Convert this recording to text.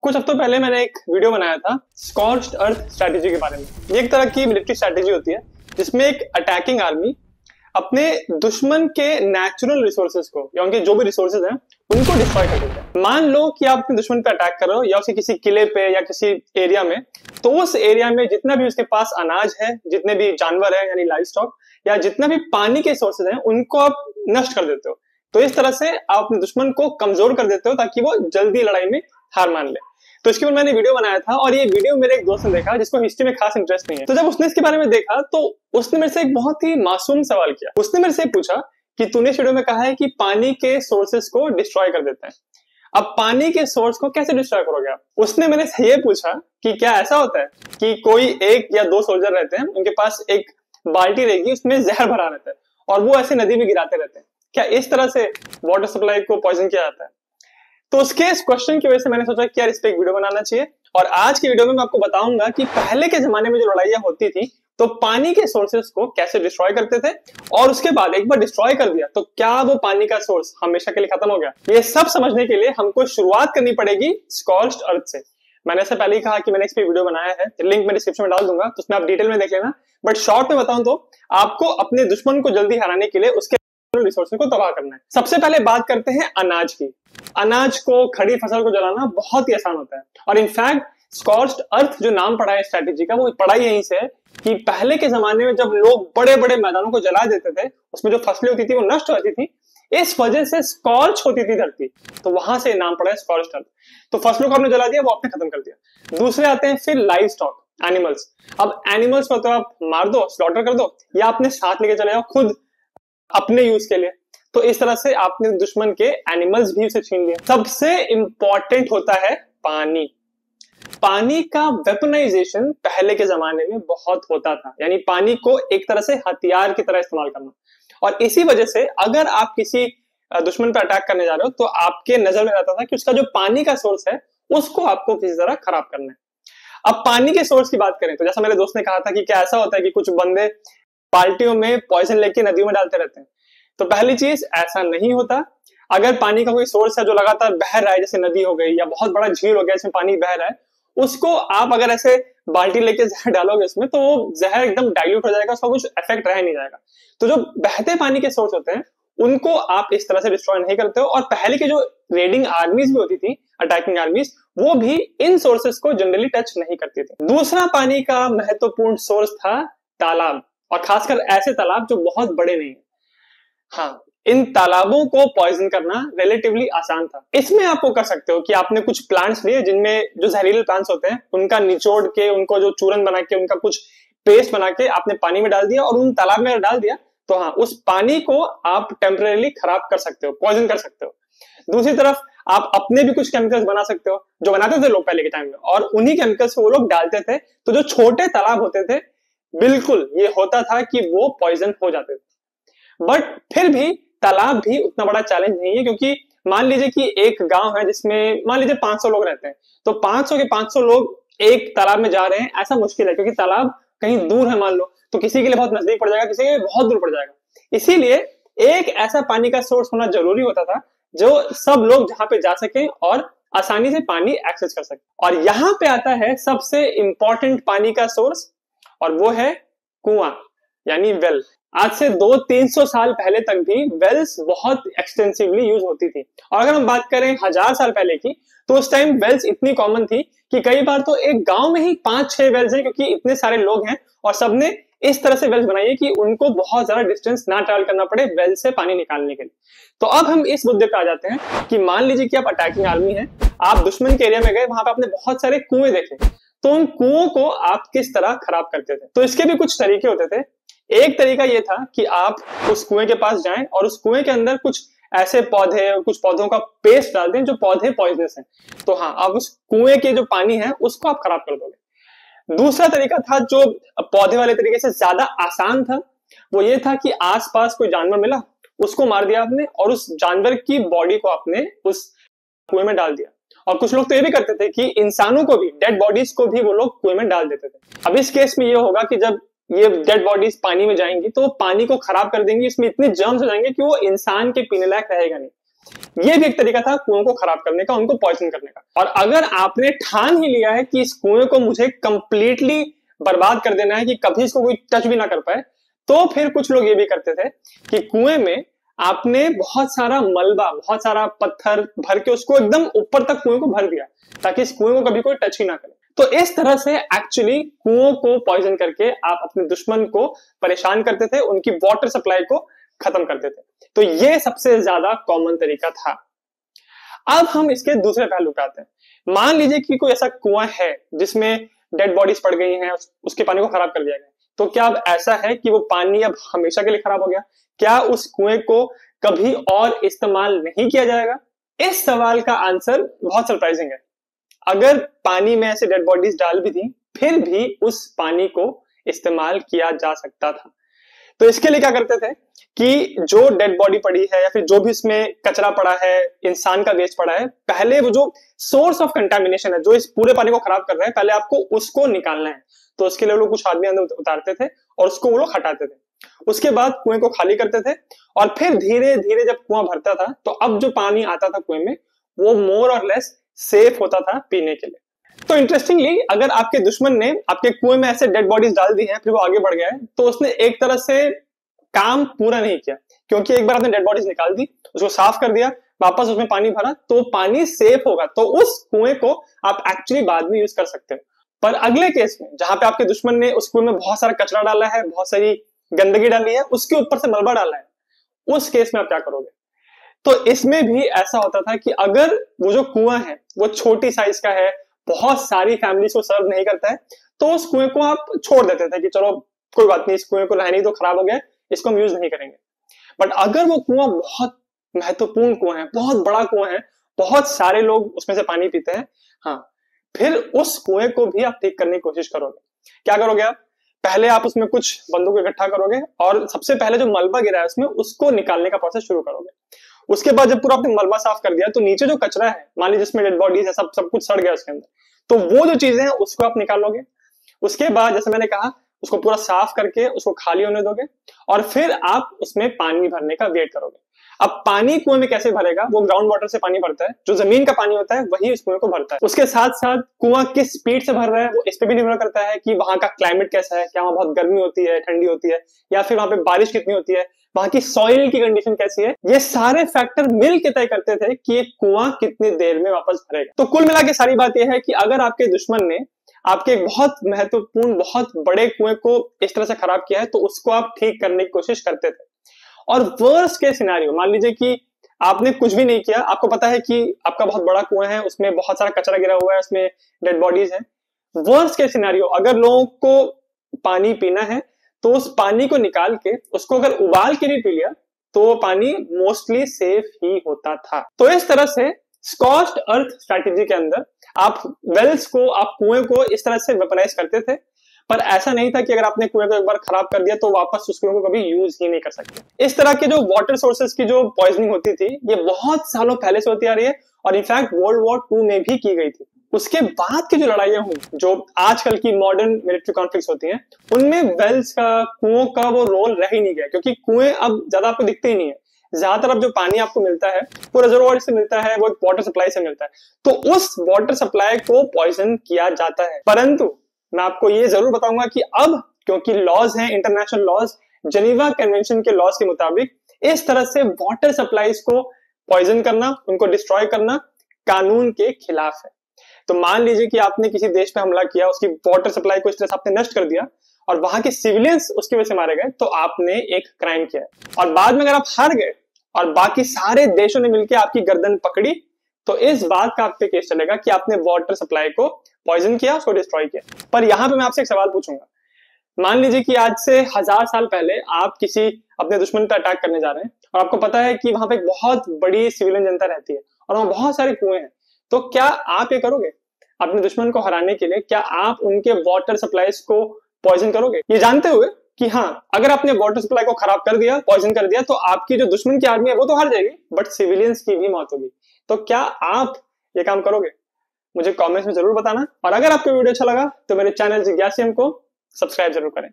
कुछ हफ्तों पहले मैंने एक वीडियो बनाया था स्कॉर्च्ड अर्थ स्ट्रैटेजी के बारे में। ये एक तरह की मिलिट्री स्ट्रैटेजी होती है जिसमें एक अटैकिंग आर्मी अपने दुश्मन के नेचुरल रिसोर्सेज को या उनके जो भी रिसोर्सेज हैं उनको डिस्ट्रॉय कर देते हैं। मान लो कि आप अपने दुश्मन पे अटैक कर रहे हो या उसके किसी किले पे या किसी एरिया में, तो उस एरिया में जितना भी उसके पास अनाज है, जितने भी जानवर है यानी लाइव स्टॉक या जितना भी पानी के सोर्सेज हैं उनको आप नष्ट कर देते हो। तो इस तरह से आप अपने दुश्मन को कमजोर कर देते हो ताकि वो जल्दी लड़ाई में हार मान ले। तो इसके ऊपर मैंने वीडियो बनाया था और ये वीडियो मेरे एक दोस्त ने देखा जिसको हिस्ट्री में खास इंटरेस्ट नहीं है। तो जब उसने इसके बारे में देखा तो उसने मेरे से एक बहुत ही मासूम सवाल किया। उसने मेरे से पूछा कि तूने इस वीडियो में कहा है कि पानी के सोर्सेस को डिस्ट्रॉय कर देते हैं, अब पानी के सोर्स को कैसे डिस्ट्रॉय करोगे आप? उसने मेरे से ये पूछा कि क्या ऐसा होता है कि कोई एक या दो सोल्जर रहते हैं, उनके पास एक बाल्टी रहेगी, उसमें जहर भरा रहता है और वो ऐसे नदी में गिराते रहते हैं, क्या इस तरह से वाटर सप्लाई को पॉइजन किया जाता है? तो उसके इस क्वेश्चन की वजह से मैंने सोचा कि यार इस पे एक वीडियो बनाना चाहिए। और आज की वीडियो में मैं आपको बताऊंगा कि पहले के जमाने में जो लड़ाइयां होती थी तो पानी के सोर्सेस को कैसे डिस्ट्रॉय करते थे, और उसके बाद एक बार डिस्ट्रॉय कर दिया तो क्या वो पानी का सोर्स हमेशा के लिए खत्म हो गया? ये सब समझने के लिए हमको शुरुआत करनी पड़ेगी स्कॉर्च्ड अर्थ से। मैंने इससे पहले ही कहा कि मैंने इस पे वीडियो बनाया है, लिंक मैं डिस्क्रिप्शन में डाल दूंगा, तो उसमें आप डिटेल में देख लेना। बट शॉर्ट में बताऊं तो आपको अपने दुश्मन को जल्दी हराने के लिए उसके रिसोर्सेज को तबाह करना है। सबसे पहले बात करते हैं अनाज की। अनाज को, खड़ी फसल को जलाना बहुत ही आसान होता है और इनफैक्ट स्कॉर्च्ड अर्थ जो नाम पड़ा है स्ट्रैटेजी का, वो पड़ा ही यहीं से है कि पहले के जमाने में जब लोग बड़े बड़े मैदानों को जला देते थे, उसमें जो फसलें होती थी वो नष्ट हो जाती थी, इस वजह से स्कॉर्च होती थी धरती, तो वहां से नाम पड़ा है स्कॉर्च्ड अर्थ। तो फसलों को आपने जला दिया, वो आपने खत्म कर दिया। दूसरे आते हैं फिर लाइव स्टॉक, एनिमल्स। अब एनिमल्स को तो आप मार दो, स्लॉटर कर दो, या अपने साथ लेके चले जाओ खुद अपने यूज के लिए। तो इस तरह से आपने दुश्मन के एनिमल्स भी उसे छीन लिया। सबसे इंपॉर्टेंट होता है पानी। पानी का वेपनाइजेशन पहले के जमाने में बहुत होता था, यानी पानी को एक तरह से हथियार की तरह इस्तेमाल करना। और इसी वजह से अगर आप किसी दुश्मन पर अटैक करने जा रहे हो तो आपके नजर में आता था कि उसका जो पानी का सोर्स है उसको आपको किसी तरह खराब करना है। अब पानी के सोर्स की बात करें तो जैसा मेरे दोस्त ने कहा था कि क्या ऐसा होता है कि कुछ बंदे बाल्टियों में पॉइजन लेके नदियों में डालते रहते हैं, तो पहली चीज ऐसा नहीं होता। अगर पानी का कोई सोर्स है जो लगातार बह रहा है, जैसे नदी हो गई या बहुत बड़ा झील हो गया जिसमें पानी बह रहा है, उसको आप अगर ऐसे बाल्टी लेके जहर डालोगे उसमें, तो वो जहर एकदम डाइल्यूट हो जाएगा, उसका कुछ इफेक्ट रह नहीं जाएगा। तो जो बहते पानी के सोर्स होते हैं उनको आप इस तरह से डिस्ट्रॉय नहीं करते हो। और पहले की जो रेडिंग आर्मीज भी होती थी, अटैकिंग आर्मीज, वो भी इन सोर्सेस को जनरली टच नहीं करती थी। दूसरा पानी का महत्वपूर्ण सोर्स था तालाब, और खासकर ऐसे तालाब जो बहुत बड़े नहीं है। हाँ, इन तालाबों को पॉइजन करना रिलेटिवली आसान था। इसमें आप वो कर सकते हो कि आपने कुछ प्लांट्स लिए जिनमें जो जहरीले प्लांट्स होते हैं उनका निचोड़ के, उनको जो चूरन बना के, उनका कुछ पेस्ट बना के आपने पानी में डाल दिया और उन तालाब में डाल दिया, तो हाँ, उस पानी को आप टेम्परेरी खराब कर सकते हो, पॉइजन कर सकते हो। दूसरी तरफ आप अपने भी कुछ केमिकल्स बना सकते हो जो बनाते थे लोग पहले के टाइम में, और उन्हीं केमिकल्स को वो लोग डालते थे। तो जो छोटे तालाब होते थे, बिल्कुल ये होता था कि वो पॉइजन हो जाते थे। बट फिर भी तालाब भी उतना बड़ा चैलेंज नहीं है, क्योंकि मान लीजिए कि एक गांव है जिसमें मान लीजिए 500 लोग रहते हैं, तो 500 के 500 लोग एक तालाब में जा रहे हैं, ऐसा मुश्किल है, क्योंकि तालाब कहीं दूर है मान लो, तो किसी के लिए बहुत नजदीक पड़ जाएगा, किसी के लिए बहुत दूर पड़ जाएगा। इसीलिए एक ऐसा पानी का सोर्स होना जरूरी होता था जो सब लोग जहां पे जा सके और आसानी से पानी एक्सेस कर सके। और यहां पे आता है सबसे इंपॉर्टेंट पानी का सोर्स, और वो है कुआं यानी वेल। आज से 200-300 साल पहले तक भी वेल्स बहुत एक्सटेंसिवली यूज होती थी। और अगर हम बात करें 1000 साल पहले की, तो उस टाइम वेल्स इतनी कॉमन थी कि कई बार तो एक गांव में ही 5-6 वेल्स हैं, क्योंकि इतने सारे लोग हैं और सबने इस तरह से वेल्स बनाई है कि उनको बहुत ज्यादा डिस्टेंस ना ट्रैवल करना पड़े वेल से पानी निकालने के लिए। तो अब हम इस मुद्दे पे आ जाते हैं कि मान लीजिए कि आप अटैकिंग आर्मी है, आप दुश्मन के एरिया में गए, वहां पे आपने बहुत सारे कुएं देखे, तो उन कुओं को आप किस तरह खराब करते थे? तो इसके भी कुछ तरीके होते थे। एक तरीका ये था कि आप उस कुएं के पास जाएं और उस कुएं के अंदर कुछ ऐसे पौधे, कुछ पौधों का पेस्ट डाल दें जो पौधे पॉइजनस हैं, तो हाँ, आप उस कुएं के जो पानी है उसको आप खराब कर दोगे। दूसरा तरीका था जो पौधे वाले तरीके से ज्यादा आसान था, वो ये था कि आसपास कोई जानवर मिला, उसको मार दिया आपने और उस जानवर की बॉडी को आपने उस कुएं में डाल दिया। और कुछ लोग तो ये भी करते थे कि इंसानों को भी, डेड बॉडीज को भी वो लोग कुएं में डाल देते थे। अब इस केस में ये होगा कि जब ये डेड बॉडीज पानी में जाएंगी तो पानी को खराब कर देंगी, इसमें इतने जर्म्स हो जाएंगे कि वो इंसान के पीने लायक रहेगा नहीं। ये भी एक तरीका था कुओं को खराब करने का, उनको पॉइजन करने का। और अगर आपने ठान ही लिया है कि इस कुएं को मुझे कंप्लीटली बर्बाद कर देना है कि कभी इसको कोई टच भी ना कर पाए, तो फिर कुछ लोग ये भी करते थे कि कुएं में आपने बहुत सारा मलबा, बहुत सारा पत्थर भर के उसको एकदम ऊपर तक कुएं को भर दिया ताकि इस कुएं को कभी कोई टच ही ना करे। तो इस तरह से एक्चुअली कुओं को पॉइजन करके आप अपने दुश्मन को परेशान करते थे, उनकी वाटर सप्लाई को खत्म करते थे। तो ये सबसे ज्यादा कॉमन तरीका था। अब हम इसके दूसरे पहलू पे आते हैं। मान लीजिए कि कोई ऐसा कुआं है जिसमें डेड बॉडीज पड़ गई हैं, उसके पानी को खराब कर दिया गया, तो क्या अब ऐसा है कि वो पानी अब हमेशा के लिए खराब हो गया? क्या उस कुएं को कभी और इस्तेमाल नहीं किया जाएगा? इस सवाल का आंसर बहुत सरप्राइजिंग है। अगर पानी में ऐसे डेड बॉडीज डाल भी दी, फिर भी उस पानी को इस्तेमाल किया जा सकता था। तो इसके लिए क्या करते थे कि जो डेड बॉडी पड़ी है या फिर जो भी इसमें कचरा पड़ा है, इंसान का वेस्ट पड़ा है, पहले वो जो सोर्स ऑफ कंटामिनेशन है, जो इस पूरे पानी को खराब कर रहा है, पहले आपको उसको निकालना है। तो उसके लिए लोग कुछ आदमी अंदर उतारते थे और उसको वो लोग हटाते थे। उसके बाद कुएं को खाली करते थे और फिर धीरे धीरे जब कुआं भरता था तो अब जो पानी आता था कुएं में वो मोर और लेस सेफ होता था पीने के लिए। तो इंटरेस्टिंगली, अगर आपके दुश्मन ने आपके कुएं में ऐसे डेड बॉडीज डाल दी हैं, फिर वो आगे बढ़ गया है, तो उसने एक तरह से काम पूरा नहीं किया, क्योंकि एक बार आपने डेड बॉडीज निकाल दी, उसको साफ कर दिया, वापस उसमें पानी भरा, तो पानी सेफ होगा, तो उस कुएं को आप एक्चुअली बाद में यूज कर सकते हो। पर अगले केस में जहां पे आपके दुश्मन ने उस कुएं में बहुत सारा कचरा डाला है, बहुत सारी गंदगी डाली है, उसके ऊपर से मलबा डाला है, उस केस में आप क्या करोगे? तो इसमें भी ऐसा होता था कि अगर वो जो कुआं है वो छोटी साइज का है, बहुत सारी फैमिलीज को सर्व नहीं करता है, तो उस कुएं को आप छोड़ देते थे कि चलो कोई बात नहीं, इस कुएं को रहने ही तो खराब हो गया, इसको हम यूज नहीं करेंगे। बट अगर वो कुआं बहुत महत्वपूर्ण कुआं है, बहुत बड़ा कुआं है, बहुत सारे लोग उसमें से पानी पीते हैं, हाँ, फिर उस कुएं को भी आप ठीक करने की कोशिश करोगे। क्या करोगे आप? पहले आप उसमें कुछ बंदों को इकट्ठा करोगे और सबसे पहले जो मलबा गिरा है उसमें, उसको निकालने का प्रोसेस शुरू करोगे। उसके बाद जब पूरा आपने मलबा साफ कर दिया, तो नीचे जो कचरा है, मान लीजिए जिसमें डेड बॉडीज है, सब कुछ सड़ गया उसके अंदर, तो वो जो चीजें हैं उसको आप निकालोगे। उसके बाद जैसे मैंने कहा, उसको पूरा साफ करके उसको खाली होने दोगे और फिर आप उसमें पानी भरने का वेट करोगे। अब पानी कुएं में कैसे भरेगा? वो ग्राउंड वाटर से पानी भरता है, जो जमीन का पानी होता है वही इस कुएं को भरता है। उसके साथ साथ कुआं किस स्पीड से भर रहा है वो इस पे भी निर्भर करता है कि वहां का क्लाइमेट कैसा है, क्या वहां बहुत गर्मी होती है, ठंडी होती है, या फिर वहां पे बारिश कितनी होती है, वहां की सॉइल की कंडीशन कैसी है। ये सारे फैक्टर मिल के तय करते थे कि एक कुआं कितनी देर में वापस भरेगा। तो कुल मिला के सारी बात यह है कि अगर आपके दुश्मन ने आपके एक बहुत महत्वपूर्ण, बहुत बड़े कुएं को इस तरह से खराब किया है, तो उसको आप ठीक करने की कोशिश करते थे। और वर्स्ट केस सिनेरियो, मान लीजिए कि आपने कुछ भी नहीं किया, आपको पता है कि आपका बहुत बड़ा कुआं है, उसमें बहुत सारा कचरा गिरा हुआ है, उसमें डेड बॉडीज है। वर्स्ट केस सिनेरियो, अगर लोगों को पानी पीना है तो उस पानी को निकाल के उसको अगर उबाल के भी पी लिया तो वो पानी मोस्टली सेफ ही होता था। तो इस तरह से स्कॉच्ड अर्थ स्ट्रैटेजी के अंदर आप वेल्स को, आप कुएं को इस तरह से वेपनाइज करते थे। पर ऐसा नहीं था कि अगर आपने कुएं को एक बार खराब कर दिया तो वापस उस कुएं को कभी यूज ही नहीं कर सकते। इस तरह के जो वाटर सोर्सेज की जो पॉइजनिंग होती थी, ये बहुत सालों पहले से होती आ रही है और इनफैक्ट वर्ल्ड वॉर 2 में भी की गई थी। उसके बाद की जो लड़ाइयां हुई, जो आजकल की मॉडर्न मिलिट्री कॉन्फ्लिक्ट्स होती हैं, उनमें वेल्स का, कुओं का वो रोल रह ही नहीं गया, क्योंकि कुएं अब ज्यादा आपको दिखते ही नहीं है। ज्यादातर अब जो पानी आपको मिलता है वो रिजर्वॉयर से मिलता है, वो एक वाटर सप्लाई से मिलता है, तो उस वाटर सप्लाई को पॉइजन किया जाता है। परंतु मैं आपको ये जरूर बताऊंगा कि अब क्योंकि लॉज हैं, इंटरनेशनल लॉज, जेनीवा कन्वेंशन के लॉज के मुताबिक इस तरह से वाटर सप्लाईज को पॉइजन करना, उनको डिस्ट्रॉय करना कानून के खिलाफ है। तो मान लीजिए कि आपने किसी देश पे हमला किया, उसकी वाटर सप्लाई को इस तरह से आपने नष्ट कर दिया और वहां के सिविलियंस उसकी वजह से मारे गए, तो आपने एक क्राइम किया। और बाद में अगर आप हार गए और बाकी सारे देशों ने मिलकर आपकी गर्दन पकड़ी, तो इस बात का आप पे केस चलेगा कि आपने वाटर सप्लाई को पॉइजन किया, उसको डिस्ट्रॉय किया। पर यहां पे मैं आपसे एक सवाल पूछूंगा। मान लीजिए कि आज से 1000 साल पहले आप किसी अपने दुश्मन पर अटैक करने जा रहे हैं और आपको पता है कि वहां पे एक बहुत बड़ी सिविलियन जनता रहती है और वहां बहुत सारे कुएं हैं, तो क्या आप ये करोगे? अपने दुश्मन को हराने के लिए क्या आप उनके वाटर सप्लाईज को पॉइजन करोगे, ये जानते हुए कि हाँ, अगर आपने वाटर सप्लाई को खराब कर दिया, पॉइजन कर दिया, तो आपकी जो दुश्मन की आर्मी है वो तो हार जाएगी, बट सिविलियंस की भी मौत होगी। तो क्या आप ये काम करोगे? मुझे कमेंट्स में जरूर बताना। और अगर आपको वीडियो अच्छा लगा तो मेरे चैनल जिज्ञासियम को सब्सक्राइब जरूर करें।